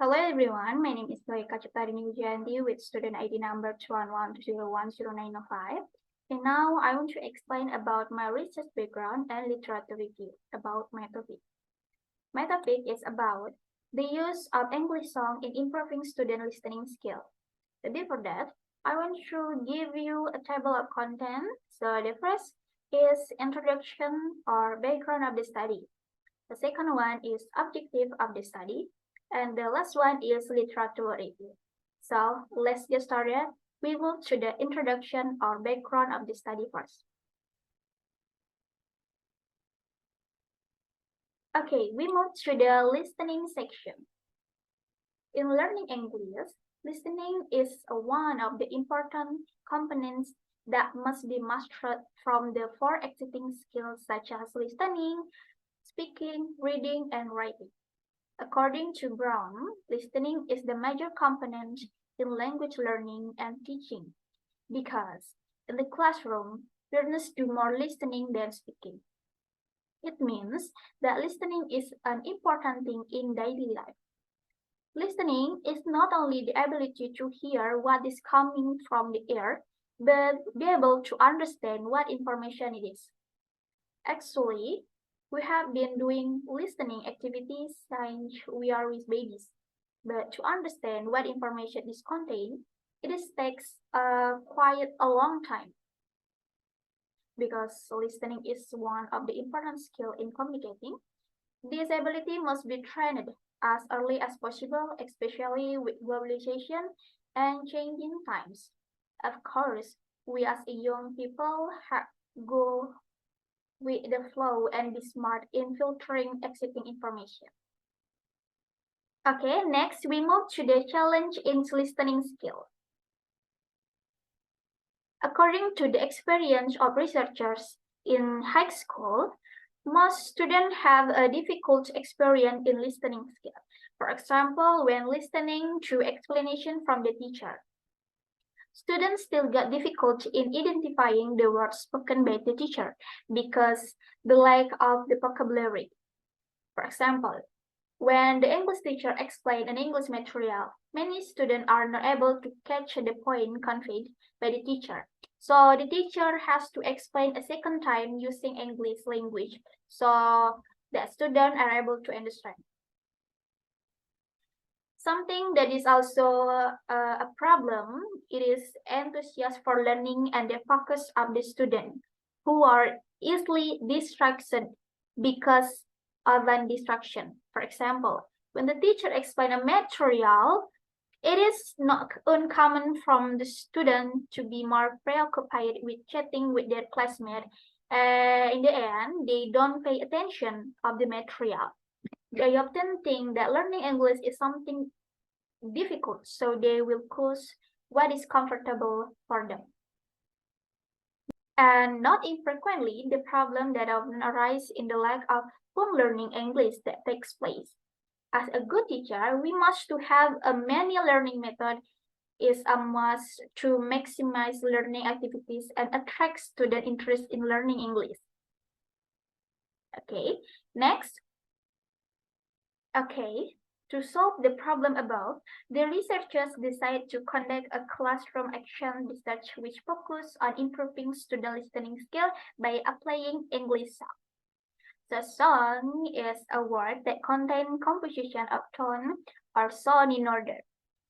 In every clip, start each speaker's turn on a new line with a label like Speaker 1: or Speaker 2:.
Speaker 1: Hello everyone, my name is Loika Ciptarini Wijayanti with student ID number 211201095. And now I want to explain about my research background and literature review about my topic. My topic is about the use of English song in improving student listening skill. But before that, I want to give you a table of content. So the first is introduction or background of the study. The second one is objective of the study. And the last one is literature review. So let's get started. We move to the introduction or background of the study first. Okay, we move to the listening section. In learning English, listening is one of the important components that must be mastered from the four exciting skills such as listening, speaking, reading, and writing. According to Brown, listening is the major component in language learning and teaching because in the classroom, learners do more listening than speaking. It means that listening is an important thing in daily life. Listening is not only the ability to hear what is coming from the air, but be able to understand what information it is. Actually, we have been doing listening activities since we are with babies. But to understand what information is contained, it takes quite a long time because listening is one of the important skills in communicating. This ability must be trained as early as possible, especially with globalization and changing times. Of course, we as young people have go with the flow and be smart in filtering exciting information. Okay, next we move to the challenge in listening skill. According to the experience of researchers in high school, most students have a difficult experience in listening skill. For example, when listening to explanation from the teacher. Students still get difficult in identifying the words spoken by the teacher because the lack of the vocabulary. For example, when the English teacher explains an English material, many students are not able to catch the point conveyed by the teacher. So the teacher has to explain a second time using English language so that students are able to understand. Something that is also a problem, it is enthusiasm for learning and the focus of the student who are easily distracted because of an distraction. For example, when the teacher explains a material, it is not uncommon from the student to be more preoccupied with chatting with their classmate. In the end, they don't pay attention of the material. They often think that learning English is something difficult, so they will choose what is comfortable for them. And not infrequently, the problem that often arises in the lack of fun learning English that takes place. As a good teacher, we must to have a many learning method is a must to maximize learning activities and attract student interest in learning English. Okay, next. Okay, to solve the problem above, the researchers decided to conduct a classroom action research which focused on improving student listening skill by applying English song. The song is a word that contains composition of tone or sound in order,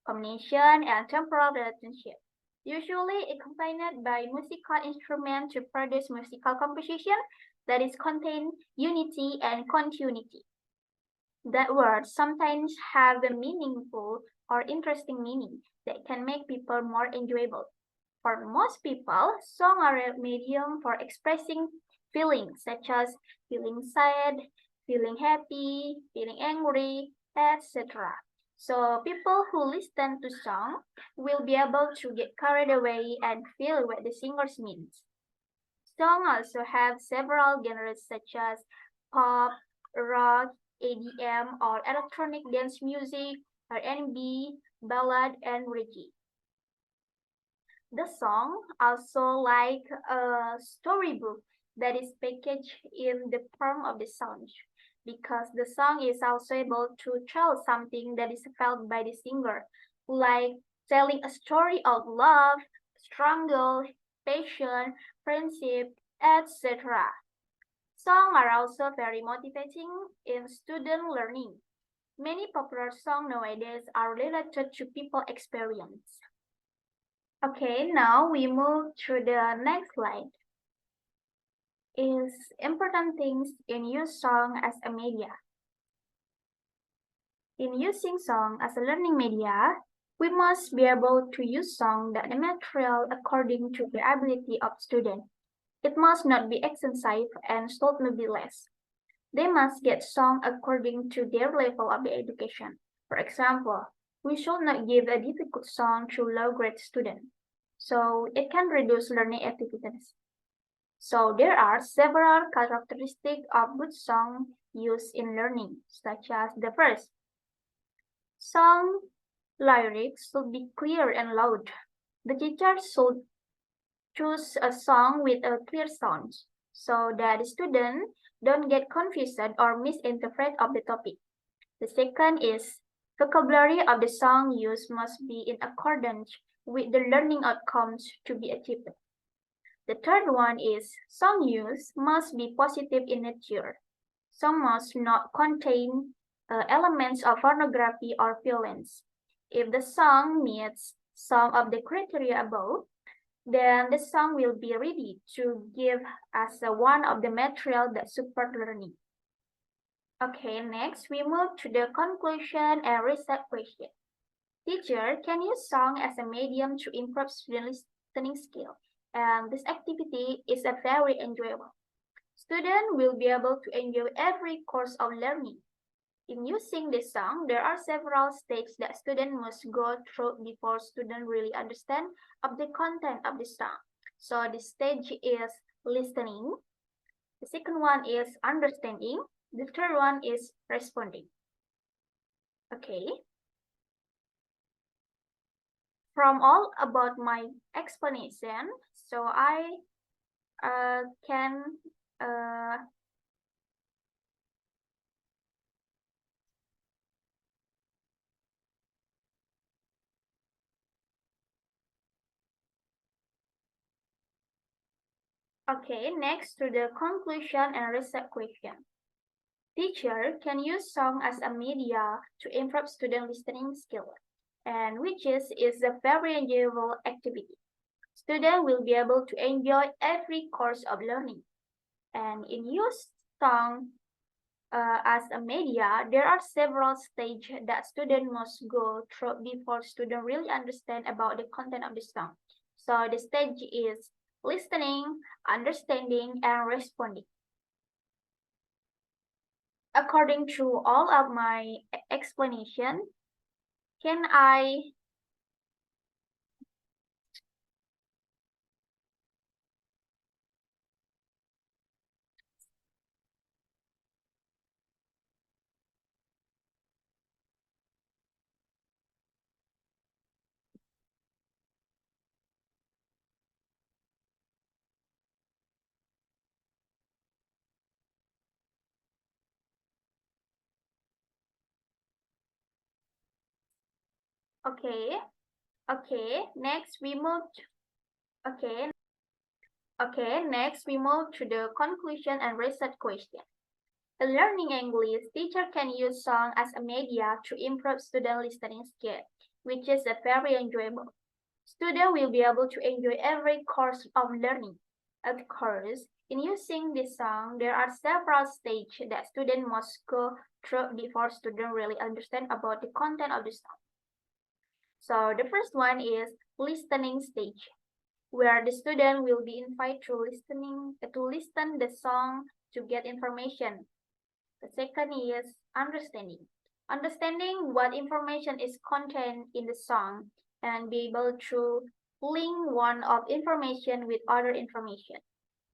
Speaker 1: combination, and temporal relationship, usually accompanied by musical instrument to produce musical composition that is contain unity and continuity. That words sometimes have a meaningful or interesting meaning that can make people more enjoyable. For most people, songs are a medium for expressing feelings such as feeling sad, feeling happy, feeling angry, etc. So people who listen to song will be able to get carried away and feel what the singers means. Songs also have several genres such as pop, rock, EDM, or electronic dance music, R&B, ballad, and reggae. The song also like a storybook that is packaged in the form of the sound. because the song is also able to tell something that is felt by the singer, like telling a story of love, struggle, passion, friendship, etc. Songs are also very motivating in student learning. Many popular songs nowadays are related to people experience. Okay, now we move to the next slide. Is important things in use song as a media. In using song as a learning media, we must be able to use song that the material according to the ability of student. It must not be extensive and should not be less. They must get song according to their level of the education. For example, we should not give a difficult song to low-grade students, so it can reduce learning activities. So there are several characteristics of good song used in learning, such as the first, song lyrics should be clear and loud. The teacher should choose a song with a clear sound so that the student don't get confused or misinterpret of the topic. The second is vocabulary of the song used must be in accordance with the learning outcomes to be achieved. The third one is song use must be positive in nature. Song must not contain elements of pornography or violence. If the song meets some of the criteria above, then the song will be ready to give as one of the material that support learning. Okay, next we move to the conclusion and research question. Teacher can use song as a medium to improve student listening skill, and this activity is a very enjoyable. Students will be able to enjoy every course of learning. In using this song, there are several stages that students must go through before students really understand of the content of the song. So the stage is listening. The second one is understanding. The third one is responding. Okay. From all about my explanation, so I can okay, next to the conclusion and research question. Teacher can use song as a media to improve student listening skill, and which is a very enjoyable activity. Students will be able to enjoy every course of learning. And in use song as a media, there are several stages that students must go through before students really understand about the content of the song. So the stage is listening, understanding, and responding. According to all of my explanation, can I okay, okay, next we move okay, okay, next we move to the conclusion and research question. A learning English teacher can use song as a media to improve student listening skill, which is a very enjoyable. Students will be able to enjoy every course of learning. Of course, in using this song, there are several stages that students must go through before students really understand about the content of the song. So the first one is listening stage, where the student will be invited to listen the song to get information. The second is understanding. Understanding what information is contained in the song and be able to link one of information with other information.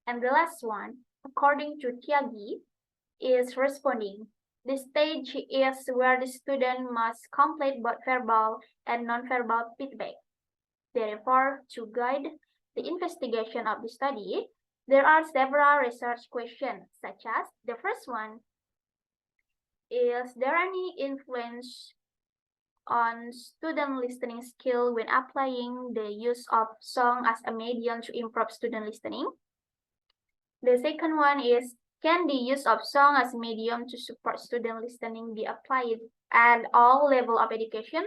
Speaker 1: And the last one, according to Tyagi, is responding. The stage is where the student must complete both verbal and nonverbal feedback. Therefore, to guide the investigation of the study, there are several research questions, such as the first one, Is there any influence on student listening skill when applying the use of song as a medium to improve student listening? The second one is, can the use of song as a medium to support student listening be applied at all level of education?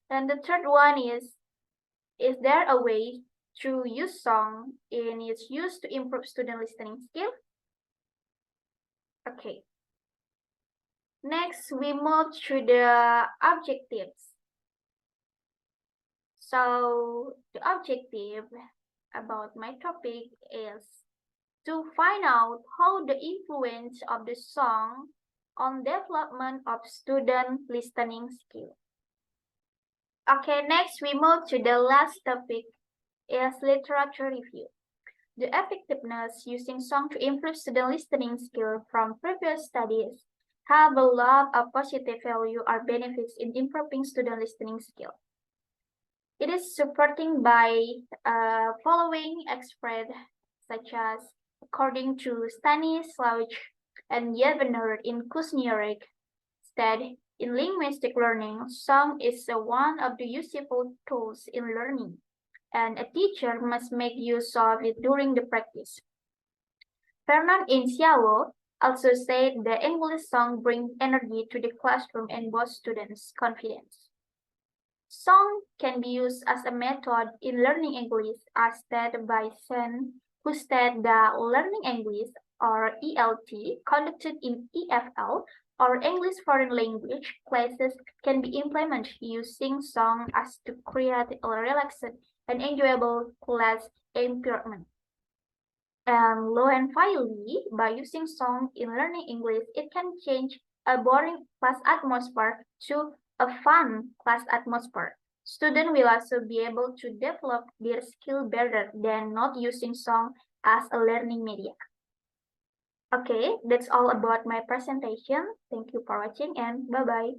Speaker 1: And the third one is there a way to use song in its use to improve student listening skill? Okay. Next, we move to the objectives. So the objective about my topic is to find out how the influence of the song on development of student listening skill. Okay, next we move to the last topic is literature review. The effectiveness using song to improve student listening skill from previous studies have a lot of positive value or benefits in improving student listening skill. It is supporting by following expressed, such as according to Stanislaw and Yevner in Kusnierek, said in linguistic learning, song is one of the useful tools in learning, and a teacher must make use of it during the practice. Fernand Incialo also said the English song brings energy to the classroom and boosts students' confidence. Song can be used as a method in learning English as stated by Sen, who said that learning English, or ELT, conducted in EFL, or English Foreign Language classes can be implemented using song as to create a relaxed and enjoyable class environment. And lo and finally, by using song in learning English, it can change a boring class atmosphere to a fun class atmosphere. Students will also be able to develop their skill better than not using song as a learning media. Okay, that's all about my presentation. Thank you for watching and bye-bye.